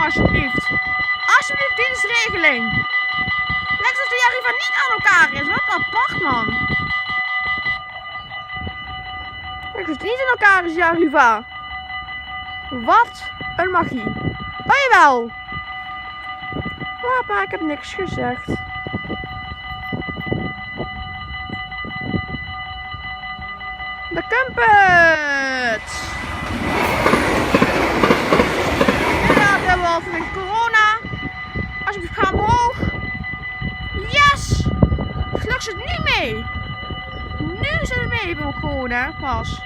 me alsjeblieft. Alsjeblieft, dienstregeling. Lijkt alsof de Arriva niet aan elkaar is. Wat apart, man. Lijkt alsof het niet aan elkaar is, die Arriva. Wat een magie. Oh jawel. Papa, ik heb niks gezegd. De Kumpet. Ja, we hebben al van corona. Alsjeblieft, ga omhoog. Yes! Gelukkig zit het nu mee. Nu zit het mee, gewoon hè, pas.